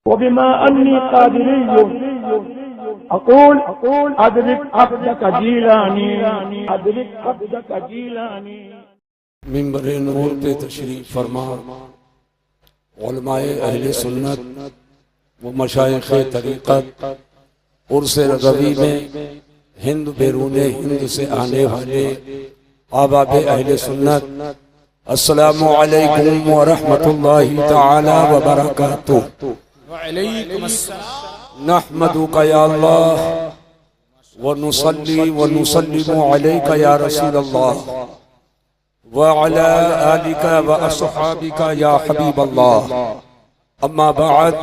وبما أني قادري أقول أدرك عبدك جيلاني أدرك عبدك جيلاني. منبر نور پہ تشریف فرما علماء اہل سنت و مشائخ طریقت عرس رضوی میں ہند بیرون ہند سے آنے والے احباب اہل سنت، السلام علیکم ورحمۃ اللہ تعالی وبرکاتہ. وعلیکم السلام. نحمدک یا اللہ ونصلی ونسلم علیک یا رسول اللہ وعلى آلك وأصحابك يا حبيب الله. أما بعد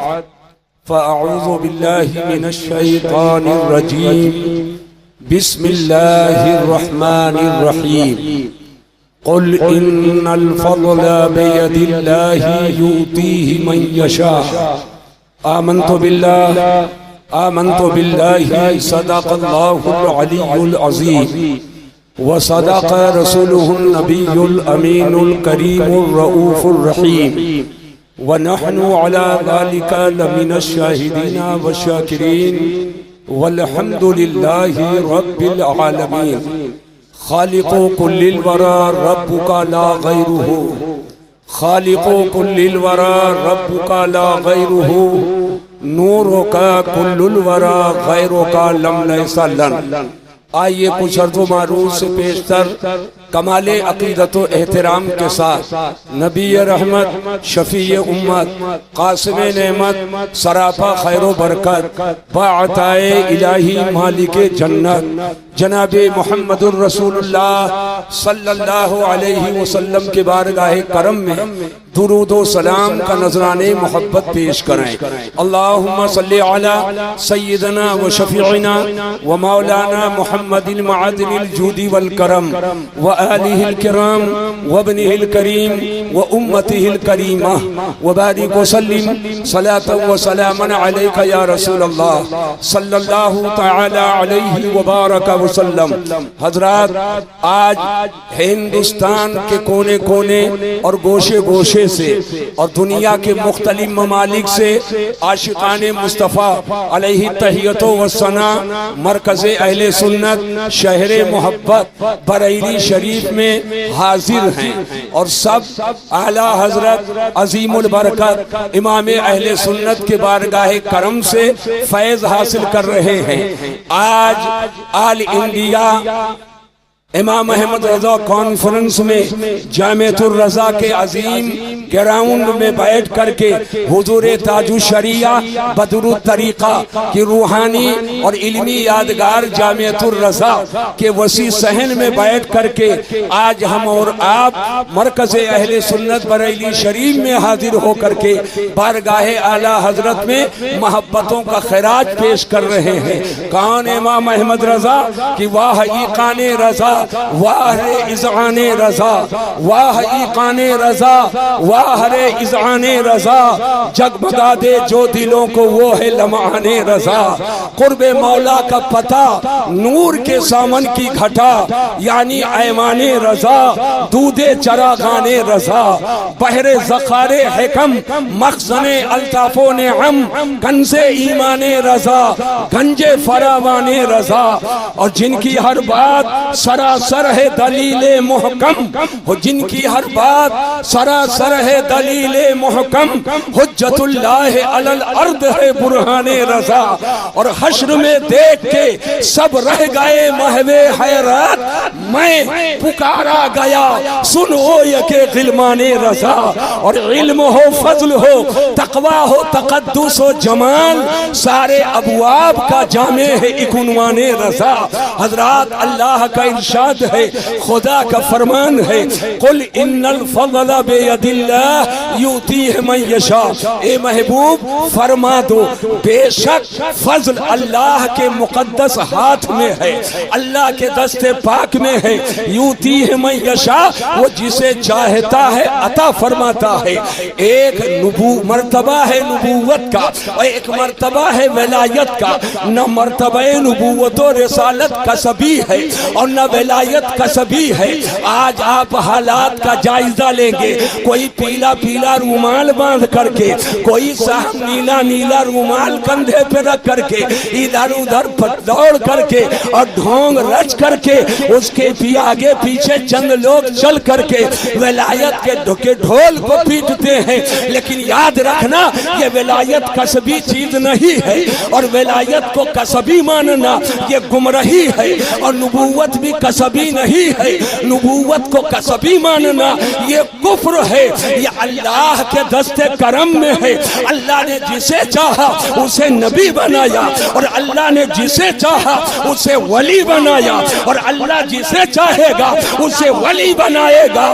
فأعوذ بالله من الشيطان الرجيم. بسم الله الرحمن الرحيم. قل إن الفضل بيد الله يؤتيه من يشاء. آمنت بالله صدق الله العلي العظيم وصدق رسوله النبي الأمين الكريم الرؤوف الرحيم ونحن على ذلك لمن الشاهدين والشاكرين والحمد لله رب العالمين. خالق كل الورى ربك لا غيره، خالق كل الورى ربك لا غيره، نورك كل الورى غيرك لم ليس لن. آئیے کچھ عرض و معروف سے پیشتر کمال عقیدت و احترام کے ساتھ نبی رحمت، شفیع امت، قاسم نعمت، سراپا خیر و برکت، باعطائے الہی مالک جنت جناب محمد الرسول اللہ صلی اللہ علیہ وسلم کے بارگاہ کرم میں درود و سلام کا نذرانِ محبت پیش کریں. اللہم صلی علی سیدنا و شفیعنا و مولانا محمد المعدن الجود والکرم و آلہ الکرام و ابنہ الکریم و امتہ الکریمہ و بارک و سلم صلاة و سلاما علیک یا رسول اللہ صلی اللہ تعالی علیہ وبارک وسلم. حضرات، آج ہندوستان کے کونے کونے اور گوشے گوشے سے اور دنیا کے مختلف ممالک سے عاشقان مصطفیٰ علیہ تحیت و ثنا مرکز اہل سنت شہر محبت بریلی شریف میں حاضر ہیں اور سب اعلی حضرت عظیم البرکت امام اہل سنت کے بارگاہ کرم سے فیض حاصل کر رہے ہیں. آج آل انڈیا امام احمد رضا کانفرنس میں جامعۃ الرضا کے عظیم گراؤنڈ میں بیٹھ کر کے حضور تاج الشریعہ بدر الطریقہ کی روحانی اور علمی یادگار جامعۃ الرضا کے وسیع صحن میں بیٹھ کر کے آج ہم اور آپ مرکز اہل سنت بریلی شریف میں حاضر ہو کر کے بارگاہ اعلیٰ حضرت میں محبتوں کا خراج پیش کر رہے ہیں. کون امام احمد رضا کی واہ ایقان رضا، واہ رے اذعان رضا، واہ ایقان رضا، واہ رے اذعان رضا، جگمگا دے جو دلوں کو وہ ہے لمعان رضا. قرب مولا کا پتہ نور کے سامن کی گھٹا یعنی ایمان رضا، دودھ چراغان رضا، بحر ذخار حکم مخزن الطاف و نعم، کنز ایمان رضا، گنج فراوان رضا. اور جن کی ہر بات سراسر ہے دلیل محکم، جن کی ہر بات سراسر ہے دلیل محکم، حجت اللہ علی الارض ہے برہان رضا. اور حشر میں دیکھ کے سب رہ گئے محو حیرات، میں پکارا گیا سن او یک غلمان رضا. اور علم ہو فضل ہو تقوی ہو تقدس و جمال، سارے ابواب کا جامع ہے ایک عنوان رضا. حضرات، اللہ کا ارشاد ہے، خدا کا فرمان ہے، قل ان الفضل بید اللہ یؤتیہ من یشاء. اے محبوب فرما دو بے شک فضل اللہ کے مقدس ہاتھ میں ہے، اللہ کے دست پاک میں ہے. یؤتیہ من یشاء، وہ جسے چاہتا ہے عطا فرماتا ہے. ایک مرتبہ ہے نبوت کا اور ایک مرتبہ ہے ولایت کا. نہ مرتبہ نبوت و رسالت کسبی ہے اور نہ ولایت کسبی ہے. آج آپ حالات کا جائزہ لیں گے. کوئی پیلا پیلا رومال باندھ کر کے, کوئی صاحب نیلا نیلا رومال کندھے پہ رکھ کر کے, ادھر ادھر دوڑ کر کے اور ڈھونگ رچ کر کے, اس کے بھی آگے پیچھے چند لوگ چل کر کے ولایت کے ڈھول کو پیٹتے ہیں. لیکن یاد رکھنا یہ ولایت کسبی چیز نہیں ہے, اور ولایت کو کسبی ماننا یہ گمراہی ہے, اور نبوت بھی کسبی نہیں ہے. نبوت کو کسبی ماننا یہ کفر ہے. یہ اللہ کے دست کرم میں ہے. اللہ نے جسے چاہا اسے نبی بنایا, اور اللہ نے جسے چاہا اسے ولی بنایا, اور اللہ جسے چاہے گا اسے ولی بنائے گا.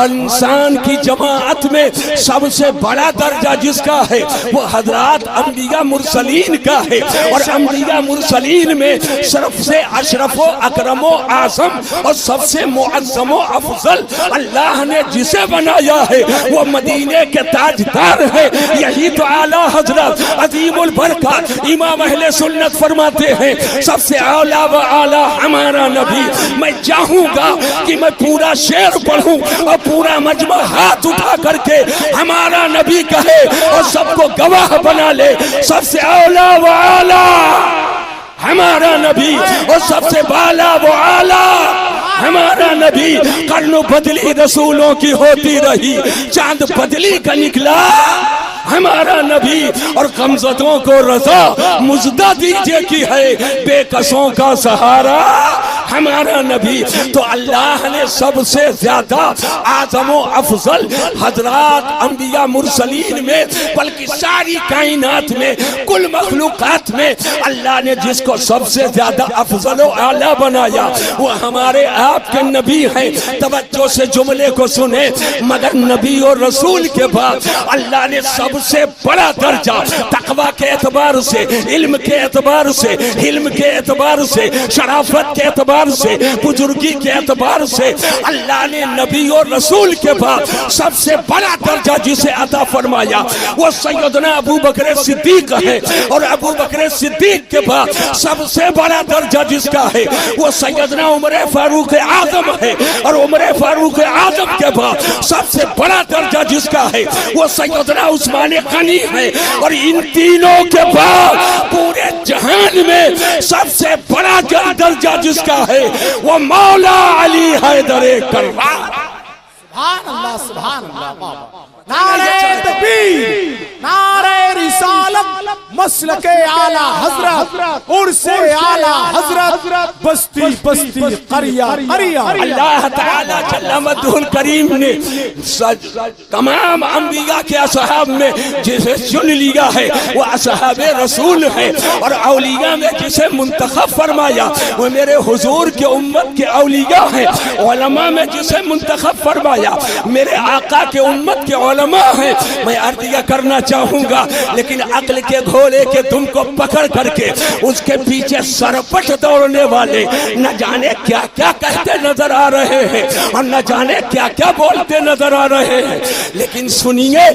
انسان کی جماعت میں سب سے بڑا درجہ جس کا ہے وہ حضرات انبیاء مرسلین کا ہے, اور انبیاء مرسلین میں صرف سے اشرف و اکرم و اعظم اور سب سے معظم و افضل اللہ نے جسے بنایا ہے وہ مدینے کے تاجدار ہے. یہی تو اعلیٰ حضرت عظیم البرکات امام اہل سنت فرماتے ہیں سب سے اعلیٰ و اعلیٰ ہمارا نبی. میں چاہوں گا کہ میں پورا شعر پڑھوں اور پورا مجمع ہاتھ اٹھا کر کے ہمارا نبی کہے اور سب کو گواہ بنا لے. سب سے اعلیٰ و اعلیٰ ہمارا نبی, اور سب سے بالا و اعلیٰ ہمارا نبی. قرن بدلی رسولوں کی ہوتی رہی, چاند بدلی کا نکلا ہمارا نبی, اور غمزدوں کو رضا مزدہ دیجے کی ہے, بے کسوں کا سہارا ہمارا نبی. تو اللہ نے سب سے زیادہ اعظم و افضل حضرات انبیاء مرسلین میں بلکہ ساری کائنات میں کل مخلوقات میں اللہ نے جس کو سب سے زیادہ افضل و اعلیٰ بنایا وہ ہمارے آپ کے نبی ہیں. توجہ سے جملے کو سنیں, مگر نبی اور رسول کے بعد اللہ نے سب سے بڑا درجہ تقوی کے اعتبار سے, علم کے اعتبار سے, حلم کے اعتبار سے, شرافت کے اعتبار سے, بزرگی کے اعتبار سے اللہ نے نبی اور رسول کے بعد سب سے بڑا درجہ جسے عطا فرمایا وہ سیدنا ابو بکر صدیق ہے. اور ابو بکر صدیق کے بعد سب سے بڑا درجہ جس کا ہے وہ سیدنا عمر فاروق اعظم ہے. اور عمر فاروق اعظم کے بعد سب سے بڑا درجہ جس کا ہے وہ سیدنا عثمان غنی ہے. اور ان تینوں کے بعد پورے جہان میں سب سے بڑا درجہ جس کا ہے وہ مولا علی حیدر کرار. سبحان اللہ سبحان اللہ. نعرہ تکبیر, نعرہ رسالت, مسلک اعلیٰ حضرت, عرص اعلیٰ حضرت, بستی بستی قریہ قریہ. اللہ تعالیٰ جل مجدہ الکریم نے تمام انبیاء کے اصحاب میں جسے چن لیا ہے وہ اصحاب رسول ہیں, اور اولیاء میں جسے منتخب فرمایا وہ میرے حضور کے امت کے اولیاء ہیں. علماء میں جسے منتخب فرمایا میرے آقا کے امت کے علماء ہیں. میں عرضیہ کرنا چاہوں گا لیکن عقل کے گھوڑے کے دم کو پکڑ کر کے اس کے پیچھے سرپٹ دوڑنے والے نہ جانے کیا کیا کہتے نظر آ رہے ہیں اور نہ جانے کیا کیا بولتے نظر آ رہے ہیں. لیکن سنیے,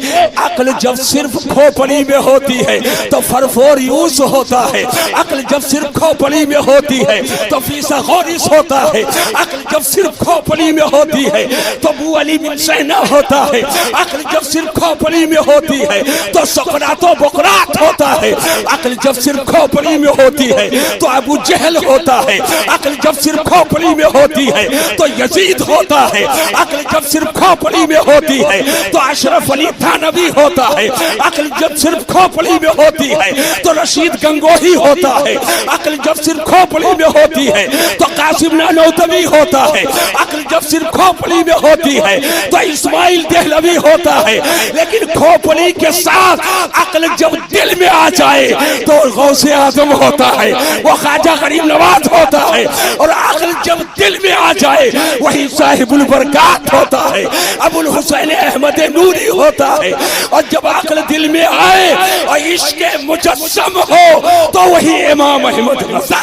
عقل جب صرف کھوپڑی میں ہوتی ہے تو فرفور یوز ہوتا ہے. عقل جب صرف کھوپڑی میں ہوتی ہے تو فیسا غورس ہوتا ہے. عقل جب صرف کھوپڑی میں ہوتی ہے تو ابو علی بن سینا ہوتا ہے. عقل جب صرف کھوپڑی میں ہوتی ہے تو سقراط و بقراط ہوتا ہے. عقل جب صرف کھوپڑی میں ہوتی ہے تو ابو جہل ہوتا ہے. عقل جب صرف کھوپڑی میں ہوتی ہے تو یزید ہوتا ہے. عقل جب صرف کھوپڑی میں ہوتی ہے تو اشرف علی تھانوی ہوتا ہے. عقل جب صرف کھوپڑی میں ہوتی ہے تو رشید گنگوہی ہوتا ہے. عقل جب صرف کھوپڑی میں ہوتی ہے تو قاسم نانوتوی ہوتا ہے. عقل جب صرف کھوپڑی میں ہوتی ہے تو اسماعیل دہلوی ہوتا ہے. لیکن کھوپڑی کے ساتھ عقل جب دل میں آ جائے تو غوث اعظم ہوتا ہے, وہ خواجہ غریب نواز ہوتا ہے. اور عقل جب دل میں آ جائے وہی صاحب البرکات ہوتا ہے, ابو الحسین احمد نوری ہوتا ہے. اور جب عقل دل میں آئے اور عشق مجسم ہو تو وہی امام احمد رضا.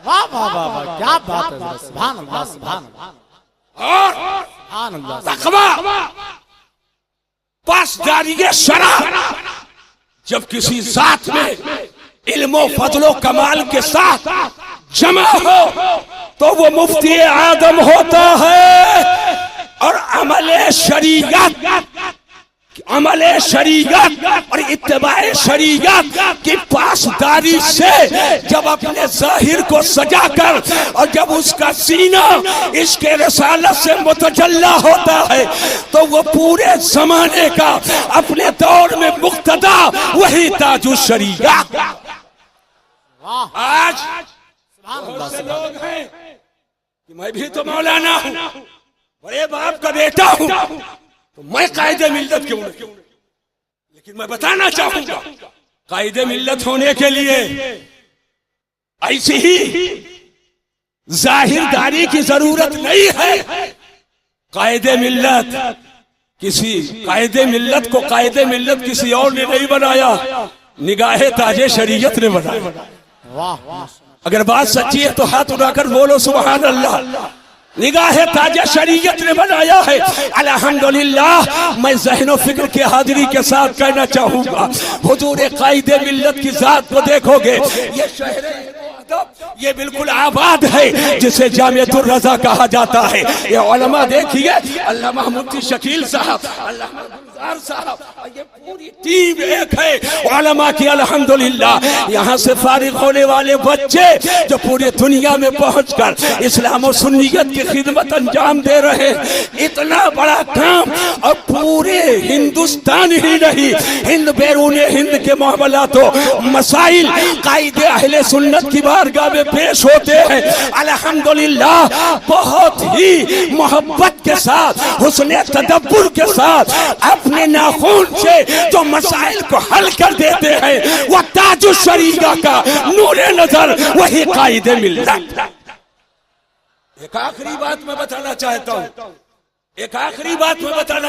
واہ واہ واہ, کیا بات ہے, سبحان اللہ سبحان اللہ. اور سبحان اللہ, تقوی پاسداری شرع جب کسی ذات میں علم و فضل و کمال کے ساتھ جمع ہو تو وہ مفتی آدم ہوتا ہے، اور عمل شریعت اور اتباع شریعت کی پاسداری سے جب اپنے ظاہر کو سجا کر اور جب اس کا سینہ عشق رسالت سے متجلا ہوتا ہے تو وہ پورے زمانے کا اپنے دور میں مقتدا وہی تاج الشریعت۔ آج بہت سے لوگ ہیں کہ میں بھی تو مولانا ہوں، بڑے باپ کا بیٹا ہوں، تو میں قائد ملت کیوں نہیں؟ لیکن میں بتانا چاہوں گا قائد ملت ہونے کے لیے ایسی ہی ظاہر داری کی ضرورت نہیں ہے۔ قائد ملت کو قائد ملت کسی اور نے نہیں بنایا، نگاہ تاج شریعت نے بنایا۔ اگر بات سچی ہے تو ہاتھ اٹھا کر بولو سبحان اللہ۔ نگاہ تاج شریعت نے بنایا ہے۔ الحمدللہ میں ذہن و فکر کے حاضری کے ساتھ کہنا چاہوں گا، حضور قائد ملت کی ذات کو دیکھو گے، یہ شہر یہ بالکل آباد ہے جسے جامعۃ الرضا کہا جاتا ہے۔ یہ علماء دیکھیے، علامہ مفتی شکیل صاحب، علامہ گلزار صاحب، یہ پوری ٹیم ایک ہے علماء کی الحمدللہ۔ یہاں سے فارغ ہونے والے بچے جو پوری دنیا میں پہنچ کر اسلام و سنیت کی خدمت انجام دے رہے ہیں، اتنا بڑا کام، اور پورے ہندوستان ہی نہیں، ہند بیرون ہند کے معاملات و مسائل قائد اہل سنت کی بارگاہ میں پیش ہوتے ہیں۔ الحمدللہ بہت ہی محبت کے ساتھ، حسن تدبر کے ساتھ اپنے ناخون سے جو مسائل کو حل کر دیتے ہیں، وہ تاج الشریعت کا نور نظر وہی قائد ملت۔ ایک آخری بات میں بتانا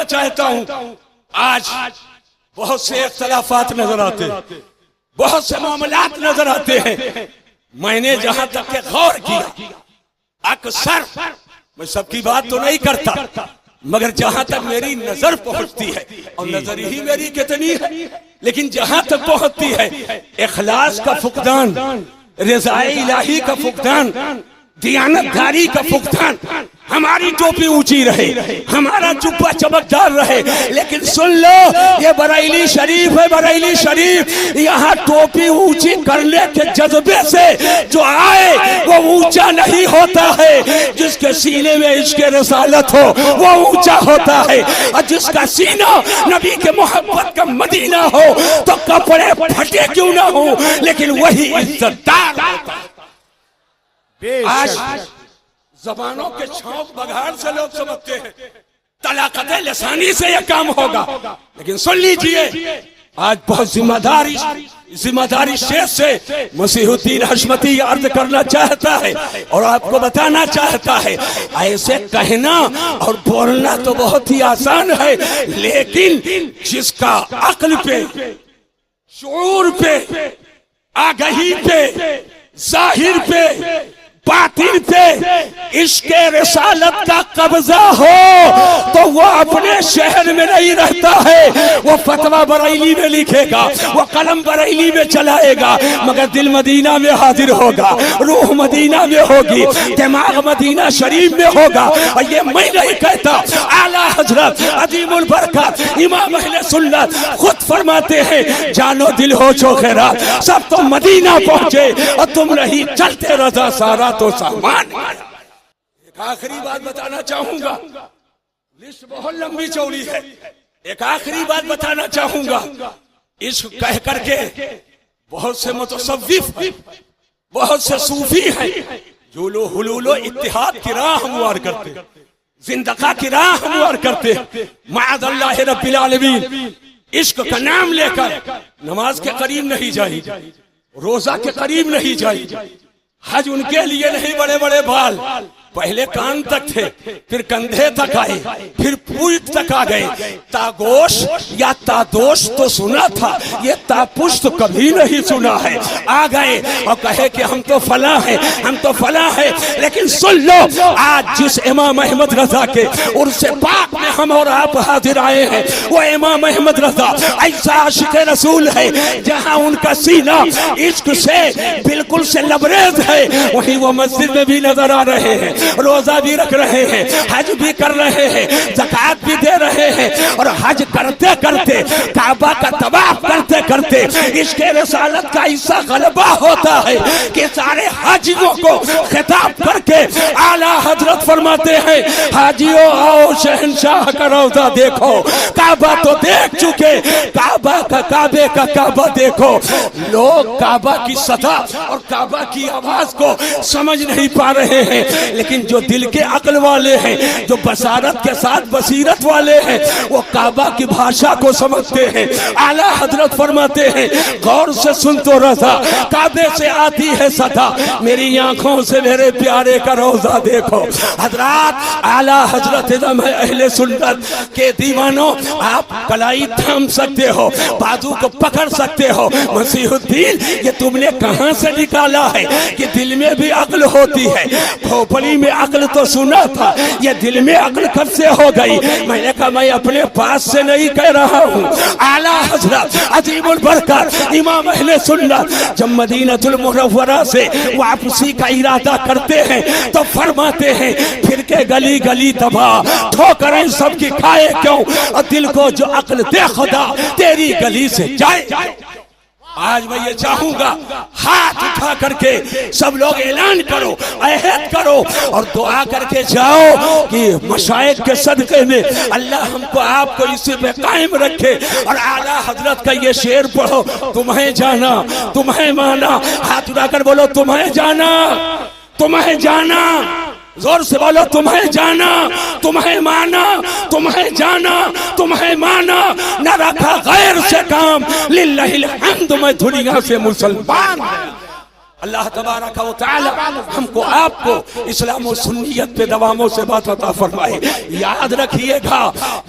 چاہتا ہوں، آج بہت سے اختلافات نظر آتے ہیں، بہت سے معاملات نظر آتے ہیں۔ میں نے جہاں تک کہ غور کیا، اکثر میں سب کی بات تو نہیں کرتا، مگر جہاں تک میری نظر پہنچتی ہے، اور نظر ہی میری کتنی ہے، لیکن جہاں تک پہنچتی ہے، اخلاص کا فقدان، رضا الہی کا فقدان، دیانت داری کا فقدان۔ ہماری ٹوپی اونچی رہے، ہمارا جبہ چمکدار رہے، لیکن سن لو یہ بریلی شریف ہے، بریلی شریف یہاں ٹوپی اونچی کرنے کے جذبے سے جو آئے وہ اونچا نہیں ہوتا ہے۔ جس کے سینے میں عشق رسالت ہو وہ اونچا ہوتا ہے، اور جس کا سینہ نبی کے محبت کا مدینہ ہو تو کپڑے پھٹے کیوں نہ ہو لیکن وہی عزتدار ہوتا ہے۔ آج زبانوں کے چھونک بگھار سے لوگ سمجھتے ہیں طلاقت لسانی سے یہ کام ہوگا، لیکن سن لیجئے آج بہت ذمہ داری شیخ سے مسیح الدین حشمتی عرض کرنا چاہتا ہے اور آپ کو بتانا چاہتا ہے، ایسے کہنا اور بولنا تو بہت ہی آسان ہے، لیکن جس کا عقل پہ، شعور پہ، آگہی پہ، ظاہر پہ، باطن پہ عشق رسالت کا قبضہ ہو تو وہ اپنے شہر میں نہیں رہتا ہے، وہ فتویٰ بریلی میں لکھے گا، وہ قلم بریلی میں چلائے گا، مگر دل مدینہ میں حاضر ہوگا، روح مدینہ میں ہوگی، دماغ مدینہ شریف میں ہوگا۔ اور یہ میں نہیں کہتا، اعلیٰ حضرت عظیم البرکت امام اہل سنت خود فرماتے ہیں، جانو دل ہو چو خیرات، سب تو مدینہ پہنچے اور تم نہیں چلتے رضا سارا تو سامان۔ ایک آخری بات بتانا چاہوں گا، لسٹ بہت لمبی چوڑی ہے، ایک آخری بات بتانا چاہوں گا، عشق کہہ کر کے بہت سے متصوف ہیں، بہت سے صوفی ہیں جو حلول و اتحاد کی راہ ہموار کرتے، زندقہ کی راہ ہموار کرتے، معاذ اللہ رب العالمین، عشق کا نام لے کر نماز کے قریب نہیں جائے، روزہ کے قریب نہیں جائے، حج ان کے لیے نہیں بڑے بڑے بال، پہلے کان تک تھے، پھر کندھے تک آئے، پھر پوٹ تک آ گئے. تاگوش یا تادوش تو سنا تھا، یہ تاپوش تو کبھی نہیں سنا ہے. آ گئے اور کہے کہ ہم تو فلاں ہیں، ہم تو فلاں ہیں. لیکن سن لو، آج جس امام احمد رضا کے عرس پاک میں ہم اور آپ حاضر آئے ہیں، وہ امام احمد رضا ایسا عاشق رسول ہے جہاں ان کا سینہ عشق سے بالکل سے لبریز ہے. وہیں وہ مسجد میں بھی نظر آ رہے ہیں، روزہ بھی رکھ رہے ہیں، حج بھی کر رہے ہیں، زکوٰۃ بھی دے رہے ہیں. اور حج کرتے کرتے، کعبہ کا طواف کرتے کرتے عشق رسالت کا ایسا غلبہ ہوتا ہے کہ سارے حاجیوں کو خطاب کر کے اعلیٰ حضرت فرماتے ہیں، حاجیوں آؤ شہنشاہ کا روضہ دیکھو. کعبہ تو دیکھ چکے، کعبے کا کعبہ دیکھو. لوگ کعبہ کی سطح اور کعبہ کی آواز کو سمجھ نہیں پا رہے ہیں، لیکن جو دل کے عقل والے ہیں، جو بصارت کے ساتھ بصیرت والے ہیں، وہ کعبہ کی بھاشا کو سمجھتے ہیں. اعلیٰ حضرت فرماتے ہیں، غور سے سن تو رضا، کعبے سے آتی ہے صدا، میری آنکھوں سے میرے پیارے کا روضہ دیکھو. حضرات، اعلیٰ حضرت اہل سنت کے دیوانوں، آپ کلائی تھام سکتے ہو، بازو کو پکڑ سکتے ہو. مسیح الدین، یہ تم نے کہاں سے نکالا ہے کہ دل میں بھی عقل ہوتی ہے؟ کھوپڑی میں عقل تو سنا تھا، یہ دل میں عقل کب سے ہو گئی؟ میں نے کہا میں اپنے پاس سے نہیں کہہ رہا ہوں. اعلیٰ حضرت عظیم البرکت امام اہل سنت جب مدینہ المنورہ سے واپسی کا ارادہ کرتے ہیں تو فرماتے ہیں، پھر کے گلی گلی تباہ، ٹھوکریں سب کی کھائے کیوں، اور دل کو جو عقل دے خدا تیری گلی سے جائے. آج میں یہ چاہوں گا، ہاتھ اٹھا کر کے سب لوگ اعلان کرو، عہد کرو اور دعا کر کے جاؤ کہ مشائخ کے صدقے میں اللہ ہم کو آپ کو اسی پہ قائم رکھے. اور اعلیٰ حضرت کا یہ شعر پڑھو، تمہیں جانا تمہیں مانا. ہاتھ اٹھا کر بولو، تمہیں جانا تمہیں جانا. زور سے بولو، تمہیں جانا تمہیں مانا، تمہیں جانا تمہیں مانا. نہ رکھا غیر سے کام، للہ الحمد میں دنیا سے مسلمان. اللہ تبارک و تعالی ہم کو آپ کو اسلام و سنیت پہ دواموں سے بات عطا فرمائے. یاد رکھیے گا،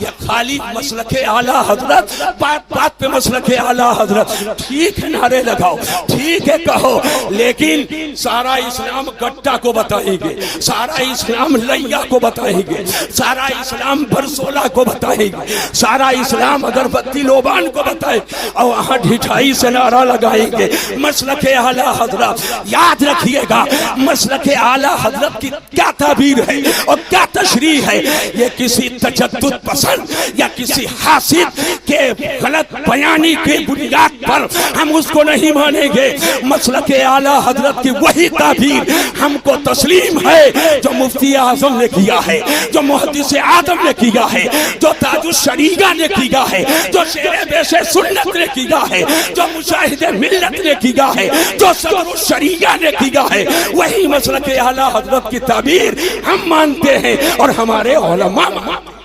یہ خالی مسلک اعلیٰ حضرت، بات بات پہ مسلک اعلیٰ حضرت، ٹھیک ہے نعرے لگاؤ، ٹھیک ہے کہو، لیکن سارا اسلام گٹا کو بتائیں گے، سارا اسلام لیا کو بتائیں گے، سارا اسلام برسولہ کو بتائیں گے، سارا اسلام اگربتی لوبان کو بتائیں اور وہاں ڈھٹائی سے نعرہ لگائیں گے. مسلک اعلیٰ حضرت، یاد رکھیے گا، مسلک اعلیٰ حضرت کی کیا تعبیر ہے اور کیا تشریح ہے. یہ کسی تجدد پسند یا کسی حاسد کے غلط بیانی کے بنیاد پر ہم اس کو نہیں مانیں گے. مسلک اعلیٰ حضرت کی وہی تعبیر ہم کو تسلیم ہے جو مفتی اعظم نے کیا ہے، جو محدث آدم نے کیا ہے، جو تاج الشریعہ نے کیا ہے، جو شیر بیش سنت نے کیا ہے، جو مشاہد ملت نے کیا ہے، جو صدر شریعہ نے کیا ہے. وہی مسلک اعلیٰ حضرت کی تعبیر ہم مانتے ہیں اور ہمارے علماء مانتے ہیں.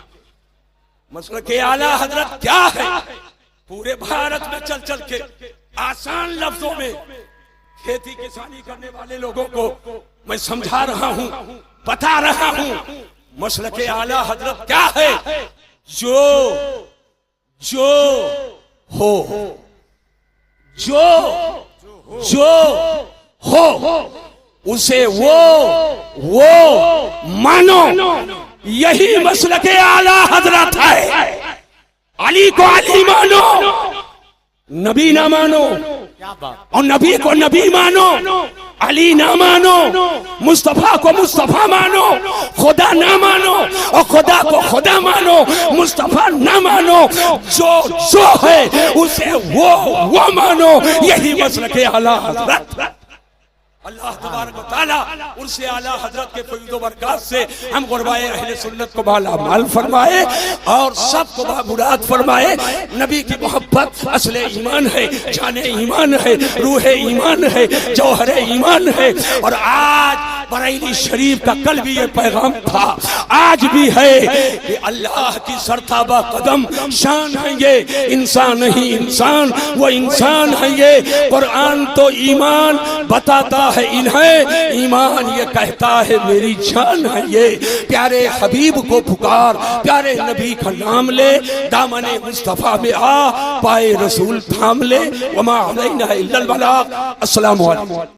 مسلک اعلیٰ حضرت کیا ہے؟ پورے بھارت میں چل چل کے آسان لفظوں میں کھیتی کسانی کرنے والے لوگوں کو میں سمجھا رہا ہوں، بتا رہا ہوں. مسلک اعلیٰ حضرت کیا ہے؟ جو ہو اسے وہ مانو. یہی مسلک اعلیٰ حضرت ہے. علی کو علی مانو، نبی نہ مانو، اور نبی کو نبی مانو، علی نہ مانو، مصطفیٰ کو مصطفیٰ مانو، خدا نہ مانو اور خدا کو خدا مانو، مصطفیٰ نہ مانو. جو ہے اسے وہ مانو. یہی مسلک اعلیٰ حضرت. اللہ تبارک و تعالیٰ ان سے اعلیٰ حضرت کے فیض و برکات سے ہم غربائے اہل سنت کو بالا مال فرمائے اور سب کو بامراد فرمائے. نبی کی محبت اصل ایمان ہے، جان ایمان ہے، روح ایمان ہے، جوہر ایمان ہے. اور آج بریلی شریف کا کل بھی یہ پیغام تھا، آج بھی ہے کہ اللہ کی سرتابہ قدم شان ہے یہ، انسان نہیں انسان، وہ انسان ہے یہ۔ قرآن تو ایمان بتاتا ہے انہیں، ایمان یہ کہتا ہے میری جان ہے یہ۔ پیارے حبیب کو پکار، پیارے نبی کا نام لے، دامن مصطفیٰ میں آ، پائے رسول تھام لے۔ وما علینا الا البلاغ۔ السلام علیکم۔